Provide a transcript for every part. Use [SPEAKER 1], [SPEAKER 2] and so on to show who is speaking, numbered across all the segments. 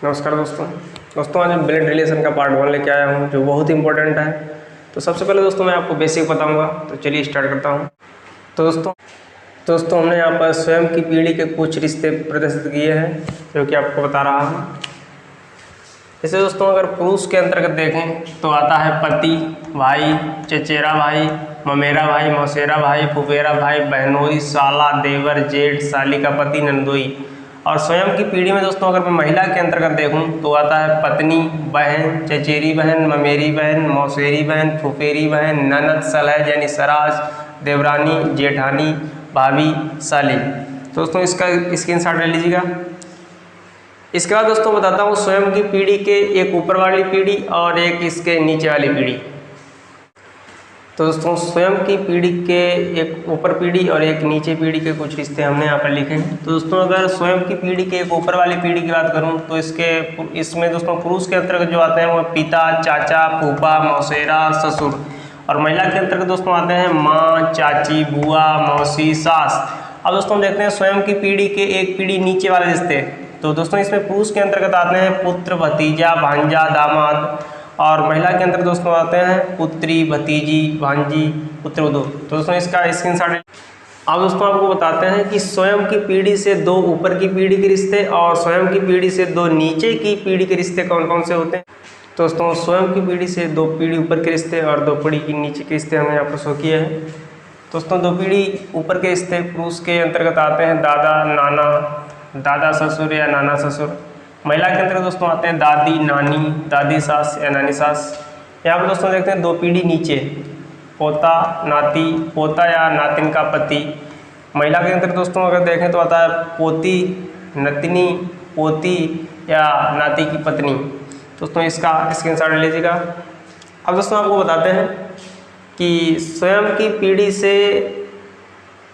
[SPEAKER 1] नमस्कार दोस्तों आज मैं ब्लड रिलेशन का पार्ट 1 लेके आया हूँ जो बहुत इंपॉर्टेंट है। तो सबसे पहले दोस्तों मैं आपको बेसिक बताऊंगा, तो चलिए स्टार्ट करता हूँ। तो दोस्तों हमने यहाँ पर स्वयं की पीढ़ी के कुछ रिश्ते प्रदर्शित किए हैं जो कि आपको बता रहा हूँ। जैसे दोस्तों अगर पुरुष के अंतर्गत देखें तो आता है पति, भाई, चचेरा भाई, ममेरा भाई, मौसेरा भाई, फुफेरा भाई, बहनोई, साला, देवर, जेठ, साली का पति, नंदोई। और स्वयं की पीढ़ी में दोस्तों अगर मैं महिला के अंतर्गत देखूं तो आता है पत्नी, बहन, चचेरी बहन, ममेरी बहन, मौसेरी बहन, फुफेरी बहन, ननद, सलह यानी सराज, देवरानी, जेठानी, भाभी, साली। दोस्तों इसका स्क्रीनशॉट ले लीजिएगा। इसके बाद दोस्तों बताता हूँ स्वयं की पीढ़ी के एक ऊपर वाली पीढ़ी और एक इसके नीचे वाली पीढ़ी। तो दोस्तों स्वयं की पीढ़ी के एक ऊपर पीढ़ी और एक नीचे पीढ़ी के कुछ रिश्ते हमने यहाँ पर लिखे हैं। तो दोस्तों अगर स्वयं की पीढ़ी के एक ऊपर वाली पीढ़ी की बात करूँ तो इसमें दोस्तों पुरुष के अंतर्गत जो आते हैं वो पिता, चाचा, फूफा, मौसेरा, ससुर। और महिला के अंतर्गत दोस्तों आते हैं माँ, चाची, बुआ, मौसी, सास। अब दोस्तों देखते हैं स्वयं की पीढ़ी के एक पीढ़ी नीचे वाले रिश्ते। तो दोस्तों इसमें पुरुष के अंतर्गत आते हैं पुत्र, भतीजा, भांजा, दामाद। और महिला के अंदर दोस्तों आते हैं पुत्री, भतीजी, भांजी, पुत्रवधू। तो दोस्तों इसका स्क्रीनशॉट। अब दोस्तों आपको बताते हैं कि स्वयं की पीढ़ी से दो ऊपर की पीढ़ी के रिश्ते और स्वयं की पीढ़ी से दो नीचे की पीढ़ी के रिश्ते कौन कौन से होते हैं। तो दोस्तों स्वयं की पीढ़ी से दो पीढ़ी ऊपर के रिश्ते और दो पीढ़ी की नीचे के रिश्ते हमने यहाँ पर शो किए हैं। दोस्तों दो पीढ़ी ऊपर के रिश्ते पुरुष के अंतर्गत आते हैं दादा, नाना, दादा ससुर या नाना ससुर। महिला के अंतर्गत दोस्तों आते हैं दादी, नानी, दादी सास या नानी सास। यहाँ पर दोस्तों देखते हैं दो पीढ़ी नीचे पोता, नाती, पोता या नातिन का पति। महिला के अंतर्गत दोस्तों अगर देखें तो आता है पोती, नतनी, पोती या नाती की पत्नी। दोस्तों इसका स्क्रीनशॉट ले लीजिएगा। अब दोस्तों आपको बताते हैं कि स्वयं की पीढ़ी से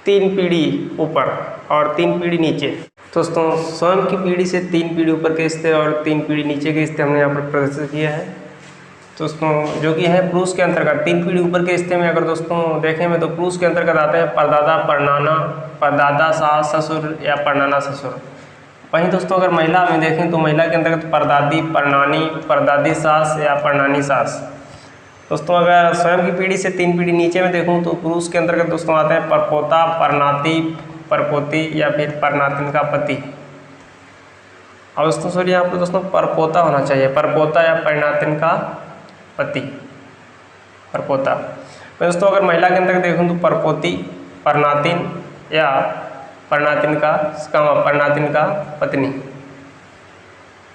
[SPEAKER 1] 3 पीढ़ी ऊपर और 3 पीढ़ी नीचे। दोस्तों स्वयं की पीढ़ी से 3 पीढ़ी ऊपर के रिश्ते और 3 पीढ़ी नीचे के रिश्ते हमने यहाँ पर प्रदर्शित किया है। दोस्तों जो कि है पुरुष के अंतर्गत 3 पीढ़ी ऊपर के रिश्ते में अगर दोस्तों देखें में तो पुरुष के अंतर्गत आते हैं परदादा, परनाना, परदादा सास ससुर या परनाना ससुर। वहीं दोस्तों अगर महिला में देखें तो महिला के अंतर्गत परदादी, परनानी, परदादी सास या परनानी सास। दोस्तों अगर स्वयं की पीढ़ी से 3 पीढ़ी नीचे में देखूँ तो पुरुष के अंतर्गत दोस्तों आते हैं परपोता, परनाती, परपोती या फिर परनातिन का पति। और दोस्तों सॉरी यहाँ पर दोस्तों परपोता होना चाहिए, परपोता या परनातिन का पति, परपोता। मैं दोस्तों अगर महिला के अंदर देखूँ तो परपोती, परनातिन या परनातिन का पत्नी,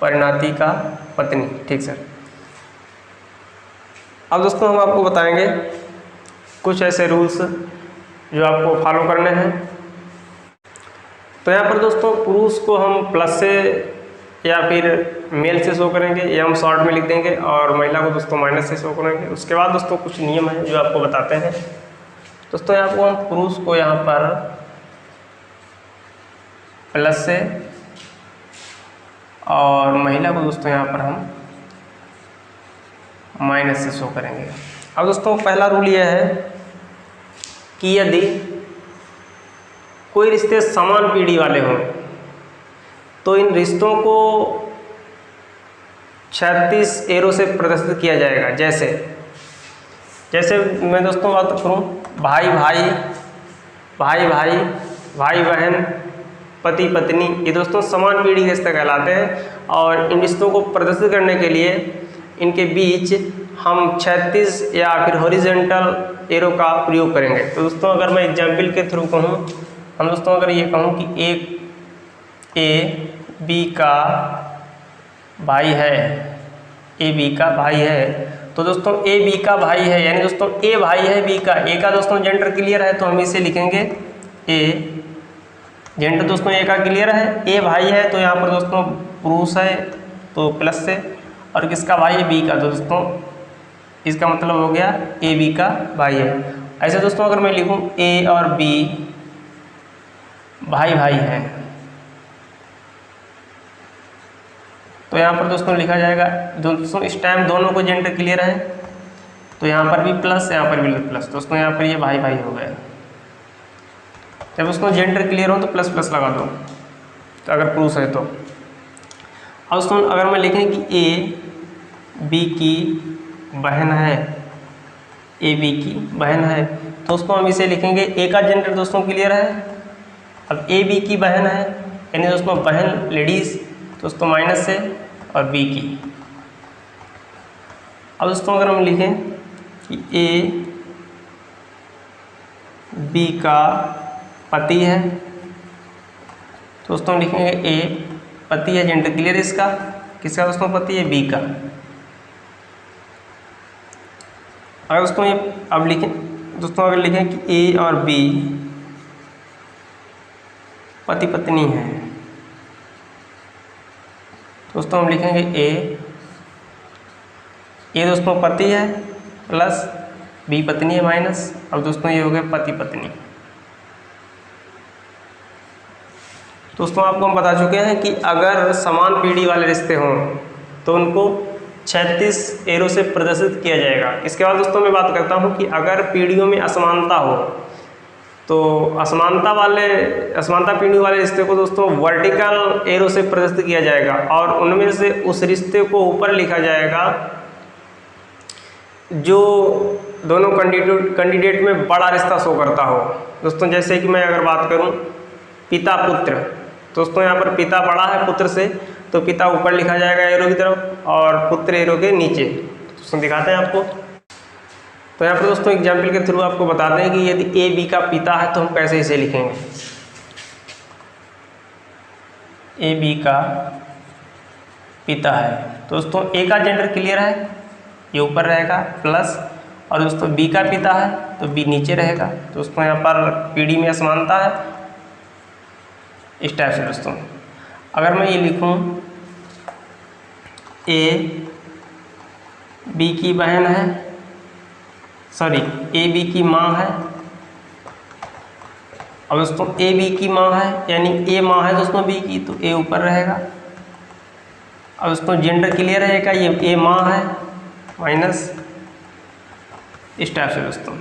[SPEAKER 1] परिणाती का पत्नी। ठीक सर। अब दोस्तों हम आपको बताएंगे कुछ ऐसे रूल्स जो आपको फॉलो करने हैं। तो यहाँ पर दोस्तों पुरुष को हम प्लस से या फिर मेल से शो करेंगे, या हम शॉर्ट में लिख देंगे, और महिला को दोस्तों माइनस से शो करेंगे। उसके बाद दोस्तों कुछ नियम हैं जो आपको बताते हैं। दोस्तों यहाँ को हम पुरुष को यहाँ पर प्लस से और महिला को दोस्तों यहाँ पर हम माइनस से शो करेंगे। अब दोस्तों पहला रूल यह है कि यदि कोई रिश्ते समान पीढ़ी वाले हों तो इन रिश्तों को 36 एरो से प्रदर्शित किया जाएगा। जैसे मैं दोस्तों बात करूँ भाई भाई, भाई भाई, भाई बहन, पति पत्नी, ये दोस्तों समान पीढ़ी के रिश्ते कहलाते हैं। और इन रिश्तों को प्रदर्शित करने के लिए इनके बीच हम 36 या फिर हॉरिजॉन्टल एरो का प्रयोग करेंगे। तो दोस्तों अगर मैं एग्जाम्पल के थ्रू कहूँ, हम दोस्तों अगर ये कहूँ कि एक ए बी का भाई है, ए बी का भाई है, तो दोस्तों ए बी का भाई है यानी दोस्तों ए भाई है बी का। ए का दोस्तों जेंडर क्लियर है तो हम इसे लिखेंगे ए, जेंडर दोस्तों ए का क्लियर है, ए भाई है तो यहाँ पर दोस्तों पुरुष है तो प्लस से, और किसका भाई है बी का, तो दोस्तों इसका मतलब हो गया ए बी का भाई है। ऐसे दोस्तों अगर मैं लिखूँ ए और बी भाई भाई हैं तो यहाँ पर दोस्तों लिखा जाएगा, दोस्तों इस टाइम दोनों को जेंडर क्लियर है तो यहाँ पर भी प्लस, यहाँ पर भी प्लस। दोस्तों यहाँ पर ये भाई भाई हो गए। जब उसको जेंडर क्लियर हो तो प्लस प्लस लगा दो, तो अगर पुरुष है तो। अब दोस्तों अगर मैं लिखें कि ए बी की बहन है, ए बी की बहन है, तो दोस्तों हम इसे लिखेंगे, ए का जेंडर दोस्तों क्लियर है। अब ए बी की बहन है यानी दोस्तों बहन लेडीज दोस्तों माइनस है और बी की। अब दोस्तों अगर हम लिखें कि ए बी का पति है, तो दोस्तों हम लिखेंगे ए पति है, जेंडर क्लियर है इसका, किसका दोस्तों पति है, बी का। अगर दोस्तों ये अब लिखें दोस्तों, अगर लिखें कि ए और बी पति पत्नी है, दोस्तों हम लिखेंगे ए दोस्तों पति है प्लस बी पत्नी है माइनस। अब दोस्तों ये हो गया पति पत्नी। दोस्तों आपको हम बता चुके हैं कि अगर समान पीढ़ी वाले रिश्ते हों तो उनको 36 एरो से प्रदर्शित किया जाएगा। इसके बाद दोस्तों मैं बात करता हूं कि अगर पीढ़ियों में असमानता हो तो असमानता पीढ़ी वाले रिश्ते को दोस्तों वर्टिकल एरो से प्रदर्शित किया जाएगा और उनमें से उस रिश्ते को ऊपर लिखा जाएगा जो दोनों कैंडिडेट में बड़ा रिश्ता शो करता हो। दोस्तों जैसे कि मैं अगर बात करूं पिता पुत्र, दोस्तों यहाँ पर पिता बड़ा है पुत्र से, तो पिता ऊपर लिखा जाएगा एरो की तरफ और पुत्र एरो के नीचे। दोस्तों दिखाते हैं आपको। तो यहाँ पर दोस्तों एग्जाम्पल के थ्रू आपको बताते हैं कि यदि ए बी का पिता है तो हम कैसे इसे लिखेंगे। ए बी का पिता है, तो दोस्तों ए का जेंडर क्लियर है, ये ऊपर रहेगा प्लस, और दोस्तों बी का पिता है तो बी नीचे रहेगा। दोस्तों यहाँ पर पीढ़ी में असमानता है इस टाइप से। दोस्तों अगर मैं ये लिखूं ए बी की बहन है, सॉरी ए बी की माँ है, अब दोस्तों ए बी की माँ है यानी ए माँ है दोस्तों बी की, तो ए ऊपर रहेगा। अब दोस्तों जेंडर क्लियर रहेगा, ये ए माँ है माइनस इस टाइप से। दोस्तों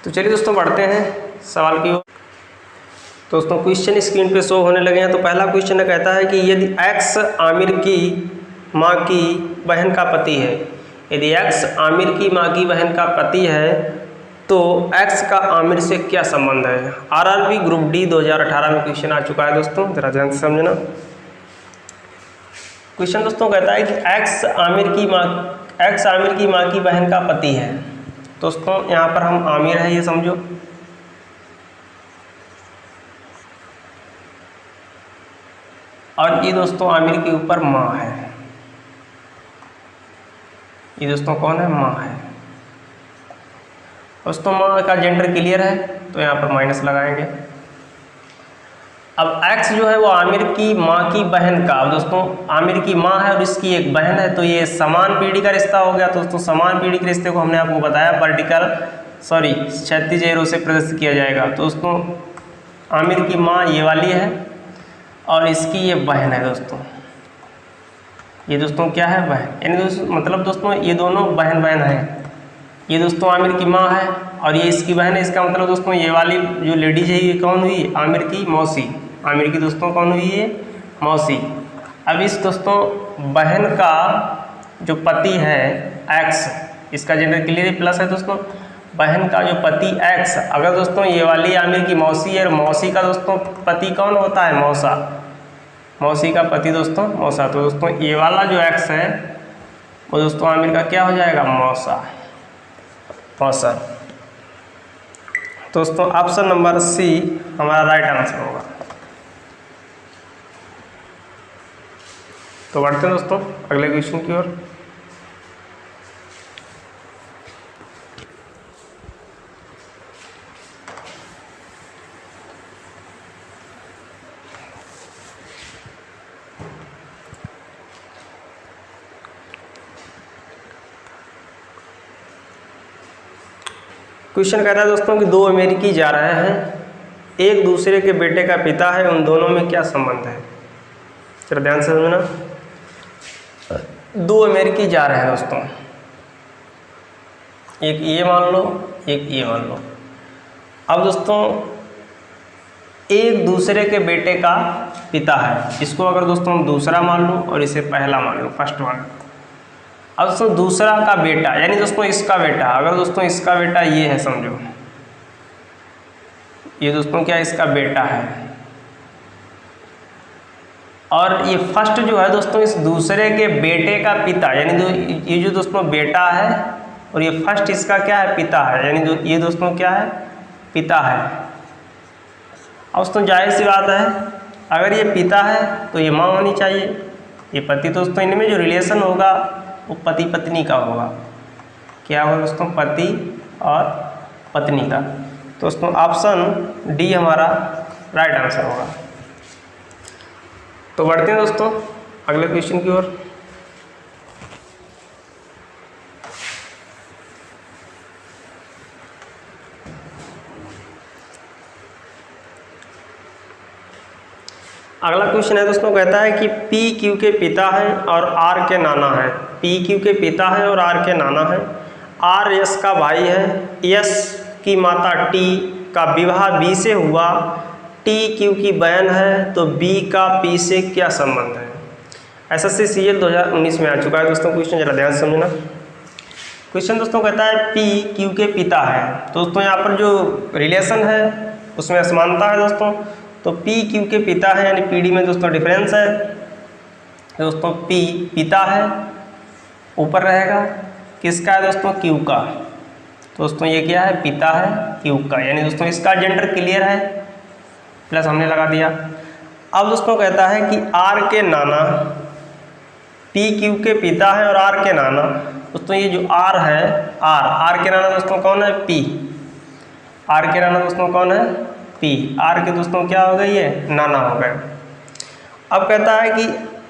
[SPEAKER 1] तो चलिए दोस्तों बढ़ते हैं सवाल की ओर। दोस्तों क्वेश्चन स्क्रीन पे शो होने लगे हैं। तो पहला क्वेश्चन कहता है कि यदि x आमिर की माँ की बहन का पति है, यदि x आमिर की माँ की बहन का पति है तो x का आमिर से क्या संबंध है। आरआरबी ग्रुप डी 2018 में क्वेश्चन आ चुका है दोस्तों, जरा ध्यान से समझना। क्वेश्चन दोस्तों कहता है कि x आमिर की माँ की बहन का पति है। दोस्तों यहाँ पर हम आमिर है ये समझो, और ये दोस्तों आमिर के ऊपर माँ है, ये दोस्तों कौन है, माँ है। दोस्तों माँ का जेंडर क्लियर है तो यहाँ पर माइनस लगाएंगे। अब x जो है वो आमिर की माँ की बहन का, अब दोस्तों आमिर की माँ है और इसकी एक बहन है, तो ये समान पीढ़ी का रिश्ता हो गया। तो दोस्तों समान पीढ़ी के रिश्ते को हमने आपको बताया वर्टिकल 36 एरो से प्रदर्शित किया जाएगा। तो दोस्तों आमिर की माँ ये वाली है और इसकी ये बहन है। दोस्तों ये दोस्तों क्या है, बहन, यानी दोस्तों मतलब दोस्तों ये दोनों बहन बहन हैं। ये दोस्तों आमिर की माँ है और ये इसकी बहन है। इसका मतलब दोस्तों ये वाली जो लेडीज है ये कौन हुई, आमिर की मौसी, आमिर की दोस्तों कौन हुई है, मौसी। अब इस दोस्तों बहन का जो पति है x, इसका जेंडर क्लियर प्लस है। दोस्तों बहन का जो पति x, अगर दोस्तों ये वाली आमिर की मौसी है, मौसी का दोस्तों पति कौन होता है, मौसा, मौसी का पति दोस्तों मौसा। तो दोस्तों ये वाला जो x है वो दोस्तों आमिर का क्या हो जाएगा, मौसा, मौसा। दोस्तों ऑप्शन नंबर सी हमारा राइट आंसर होगा। तो बढ़ते हैं दोस्तों अगले क्वेश्चन की ओर। क्वेश्चन कहता है दोस्तों कि दो अमेरिकी जा रहे हैं, एक दूसरे के बेटे का पिता है, उन दोनों में क्या संबंध है। चलो ध्यान से समझना। दो अमेरिकी जा रहे हैं दोस्तों, एक ये मान लो, एक ये मान लो। अब दोस्तों एक दूसरे के बेटे का पिता है। इसको अगर दोस्तों हम दूसरा मान लूँ और इसे पहला मान लूँ, फर्स्ट वन। अब दोस्तों दूसरा का बेटा यानी दोस्तों इसका बेटा, अगर दोस्तों इसका बेटा ये है, समझो ये दोस्तों क्या इसका बेटा है, और ये फर्स्ट जो है दोस्तों इस दूसरे के बेटे का पिता, यानी ये जो दोस्तों बेटा है और ये फर्स्ट इसका क्या है, पिता है, यानी ये दोस्तों क्या है, पिता है। अब दोस्तों जाहिर सी बात है, अगर ये पिता है तो ये माँ होनी चाहिए, ये पति। दोस्तों इनमें जो रिलेशन होगा वो पति पत्नी का होगा। क्या होगा दोस्तों, पति और पत्नी का। दोस्तों ऑप्शन डी हमारा राइट आंसर होगा। तो बढ़ते हैं दोस्तों अगले क्वेश्चन की ओर। अगला क्वेश्चन है दोस्तों, कहता है कि पी क्यू के पिता है और आर के नाना है। पी क्यू के पिता है और आर के नाना है। आर यस का भाई है। यस की माता टी का विवाह बी से हुआ। टी क्यू की बहन है, तो बी का पी से क्या संबंध है। एसएससी सीजीएल 2019 में आ चुका है दोस्तों क्वेश्चन, जरा ध्यान से समझना। क्वेश्चन दोस्तों कहता है पी क्यू के पिता है। तो दोस्तों यहाँ पर जो रिलेशन है उसमें असमानता है दोस्तों। तो पी क्यू के पिता है यानी पीडी में दोस्तों डिफरेंस है। दोस्तों पी पिता है, ऊपर रहेगा किसका है दोस्तों, क्यू का। दोस्तों ये क्या है, पिता है क्यू का, यानी दोस्तों इसका जेंडर क्लियर है, प्लस हमने लगा दिया। अब दोस्तों कहता है कि आर के नाना, पी क्यू के पिता है और आर के नाना। दोस्तों ये जो आर है, आर के नाना दोस्तों कौन है, पी। आर के नाना दोस्तों कौन है, पी। आर के दोस्तों क्या हो गए, ये नाना हो गए। अब कहता है कि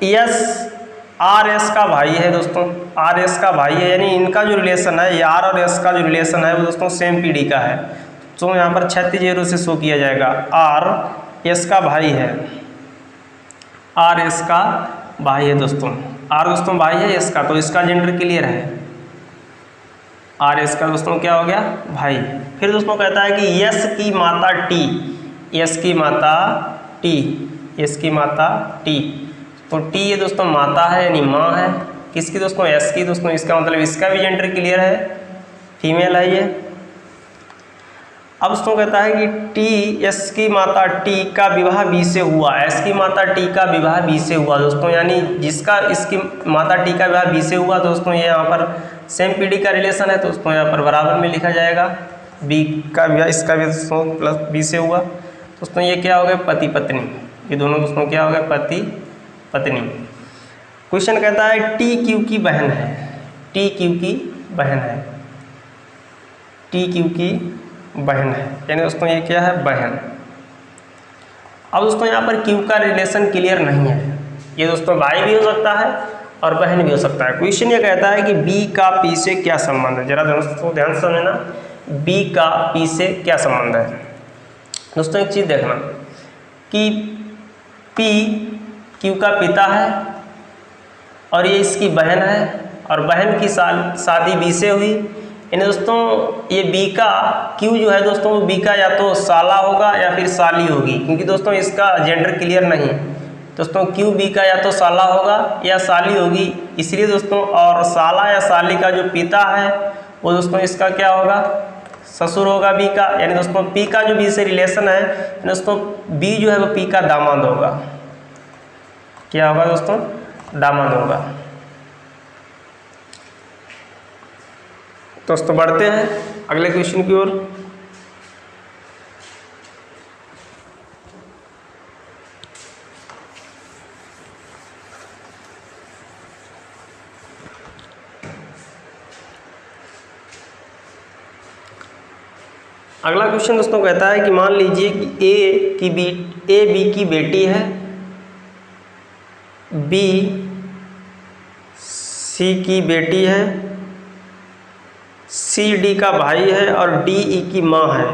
[SPEAKER 1] यस आर एस का भाई है। दोस्तों आर एस का भाई है, यानी इनका जो रिलेशन है, ये आर और एस का जो रिलेशन है वो दोस्तों सेम पीढ़ी का है। तो यहाँ पर 36 से शो किया जाएगा। आर एस का भाई है, आर एस का भाई है दोस्तों। आर दोस्तों भाई है एस का, तो इसका जेंडर क्लियर है। आर एस का दोस्तों क्या हो गया, भाई। फिर दोस्तों कहता है कि यस की माता टी, यस की माता टी, यस की माता टी। तो टी ये दोस्तों माता है यानी माँ है, किसकी दोस्तों, एस की। दोस्तों इसका मतलब इसका भी जेंडर क्लियर है, फीमेल है ये। अब दोस्तों कहता है कि टी एस की माता टी का विवाह बी से हुआ। एस की माता टी का विवाह बी से हुआ दोस्तों, यानी जिसका इसकी माता टी का विवाह बी से हुआ दोस्तों, ये यहाँ पर सेम पीढ़ी का रिलेशन है। तो दोस्तों यहाँ पर बराबर में लिखा जाएगा, बी का विवाह इसका भी दोस्तों प्लस बी से हुआ। दोस्तों ये क्या हो गए, पति पत्नी। ये दोनों दोस्तों क्या हो गए, पति पत्नी। क्वेश्चन कहता है टी क्यू की बहन है। टी क्यू की बहन है, टी क्यू की बहन है, यानी दोस्तों ये क्या है, बहन। अब दोस्तों यहाँ पर क्यू का रिलेशन क्लियर नहीं है। ये दोस्तों भाई भी हो सकता है और बहन भी हो सकता है। क्वेश्चन ये कहता है कि बी का पी से क्या संबंध है। जरा दोस्तों ध्यान से समझना, बी का पी से क्या संबंध है। दोस्तों एक चीज़ देखना कि पी क्यू का पिता है और ये इसकी बहन है, और बहन की शादी बी से हुई, यानी दोस्तों ये बी का क्यू जो है दोस्तों, वो बी का या तो साला होगा या फिर साली होगी, क्योंकि दोस्तों इसका जेंडर क्लियर नहीं। दोस्तों क्यू बी का या तो साला होगा या साली होगी, इसलिए दोस्तों, और साला या साली का जो पिता है वो दोस्तों इसका क्या होगा, ससुर होगा बी का। यानी दोस्तों पी का जो बी से रिलेशन है, दोस्तों बी जो है वो पी का दामाद होगा। क्या होगा दोस्तों, दामाद होगा। दोस्तों बढ़ते हैं अगले क्वेश्चन की ओर। अगला क्वेश्चन दोस्तों कहता है कि मान लीजिए कि ए बी की बेटी है, बी सी की बेटी है, सी डी का भाई है और डी ई की माँ है।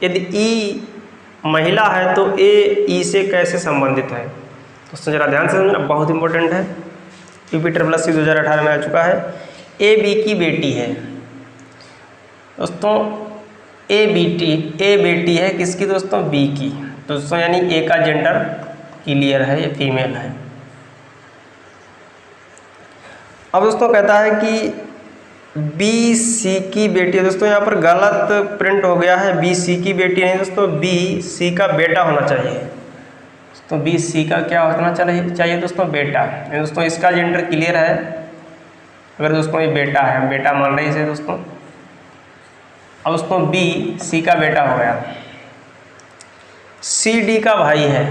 [SPEAKER 1] यदि ई महिला है तो ए ई से कैसे संबंधित है। दोस्तों जरा ध्यान से समझना, बहुत इंपॉर्टेंट है। यूपी-SSC 2018 में आ चुका है। ए बी की बेटी है दोस्तों, ए बेटी है किसकी दोस्तों, बी की। तो दोस्तों यानी ए का जेंडर क्लियर है, ये फीमेल है। अब दोस्तों कहता है कि बी सी की बेटी है। दोस्तों यहाँ पर गलत प्रिंट हो गया है, बी सी की बेटी नहीं दोस्तों, बी सी का बेटा होना चाहिए। तो बी सी का क्या होना चाहिए दोस्तों, बेटा। दोस्तों इसका जेंडर क्लियर है, अगर दोस्तों ये बेटा है, बेटा मान रहे इसे दोस्तों। अब दोस्तों बी सी का बेटा हो गया, सी डी का भाई है,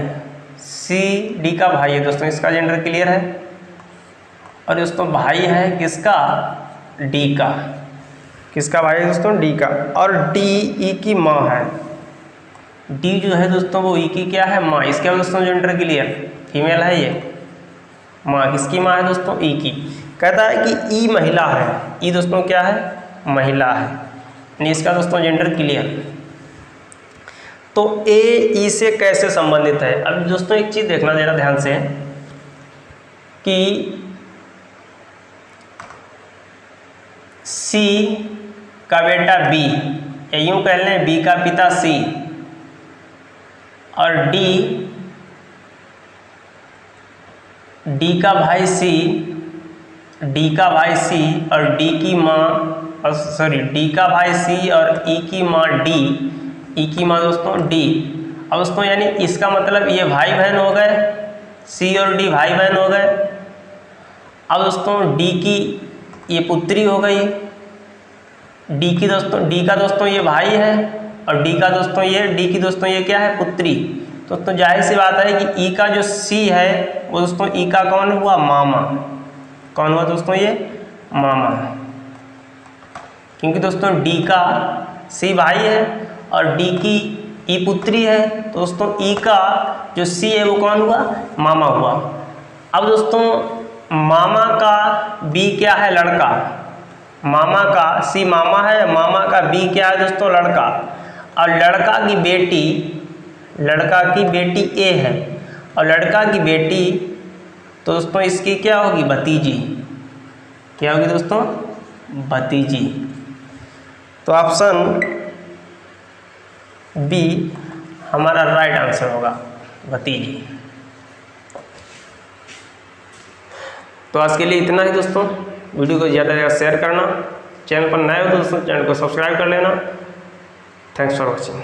[SPEAKER 1] सी डी का भाई है दोस्तों, इसका जेंडर क्लियर है। और दोस्तों भाई है किसका, डी का, किसका भाई है दोस्तों, डी का। और डी ई की माँ है, डी जो है दोस्तों वो ई की क्या है, माँ। इसका दोस्तों जेंडर क्लियर, फीमेल है ये, माँ। किसकी माँ है दोस्तों, ई की। कहता है कि ई महिला है, ई दोस्तों क्या है, महिला है, यानी इसका दोस्तों जेंडर क्लियर। तो ए ई से कैसे संबंधित है। अब दोस्तों एक चीज़ देखना जरा ध्यान से कि सी का बेटा बी, या यूँ कह लें बी का पिता सी, और डी का भाई सी, डी का भाई सी और डी की माँ, सॉरी डी का भाई सी और ई की माँ डी, ई की माँ दोस्तों डी। अब दोस्तों यानी इसका मतलब ये भाई बहन हो गए, सी और डी भाई बहन हो गए। अब दोस्तों डी की ये पुत्री हो गई, डी का दोस्तों ये भाई है, और डी का दोस्तों ये, डी की दोस्तों ये क्या है, पुत्री। तो दोस्तों जाहिर सी बात है कि ई का जो सी है वो दोस्तों ई का कौन हुआ, मामा। कौन हुआ दोस्तों, ये मामा, क्योंकि दोस्तों डी का सी भाई है और डी की ई पुत्री है, तो दोस्तों ई का जो सी है वो कौन हुआ, मामा हुआ। अब दोस्तों मामा का बी क्या है, लड़का। मामा का सी मामा है, मामा का बी क्या है दोस्तों, लड़का। और लड़का की बेटी ए है, और लड़का की बेटी तो दोस्तों इसकी क्या होगी, भतीजी। क्या होगी दोस्तों, भतीजी। तो ऑप्शन बी हमारा राइट आंसर होगा, भतीजी। तो आज के लिए इतना ही दोस्तों। वीडियो को ज़्यादा से ज़्यादा शेयर करना, चैनल पर नए हो तो दोस्तों चैनल को सब्सक्राइब कर लेना। Thanks for watching.